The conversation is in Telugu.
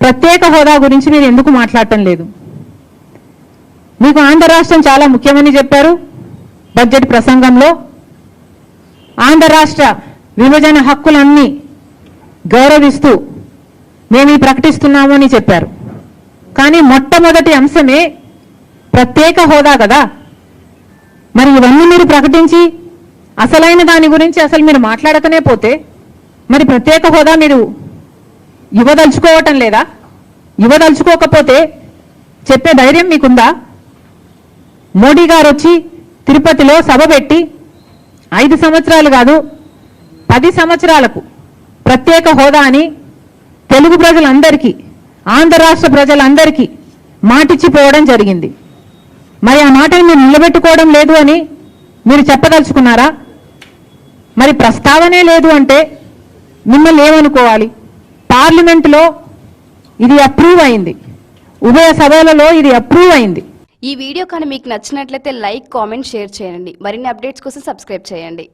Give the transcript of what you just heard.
ప్రత్యేక హోదా గురించి మీరు ఎందుకు మాట్లాడటం లేదు? మీకు ఆంధ్ర రాష్ట్రం చాలా ముఖ్యమని చెప్పారు బడ్జెట్ ప్రసంగంలో. ఆంధ్ర రాష్ట్ర విభజన హక్కులన్నీ గౌరవిస్తూ మేము ప్రకటిస్తున్నాము అని చెప్పారు. కానీ మొట్టమొదటి అంశమే ప్రత్యేక హోదా కదా. మరి ఇవన్నీ మీరు ప్రకటించి అసలైన దాని గురించి అసలు మీరు మాట్లాడకనే పోతే మరి ప్రత్యేక హోదా మీరు ఇవ్వదలుచుకోవటం లేదా? ఇవ్వదలుచుకోకపోతే చెప్పే ధైర్యం మీకుందా? మోడీ గారు వచ్చి తిరుపతిలో సభ పెట్టి 5 సంవత్సరాలు కాదు 10 సంవత్సరాలకు ప్రత్యేక హోదా అని తెలుగు ప్రజలందరికీ, ఆంధ్ర రాష్ట్ర ప్రజలందరికీ మాటిచ్చిపోవడం జరిగింది. మరి ఆ మాటను మీరు నిలబెట్టుకోవడం లేదు అని మీరు చెప్పదలుచుకున్నారా? మరి ప్రస్తావనే లేదు అంటే మిమ్మల్ని ఏమనుకోవాలి? పార్లమెంటులో ఇది అప్రూవ్ అయింది, ఉభయ సభలలో ఇది అప్రూవ్ అయింది. ఈ వీడియో కానీ మీకు నచ్చినట్లయితే లైక్, కామెంట్, షేర్ చేయండి. మరిన్ని అప్డేట్స్ కోసం సబ్స్క్రైబ్ చేయండి.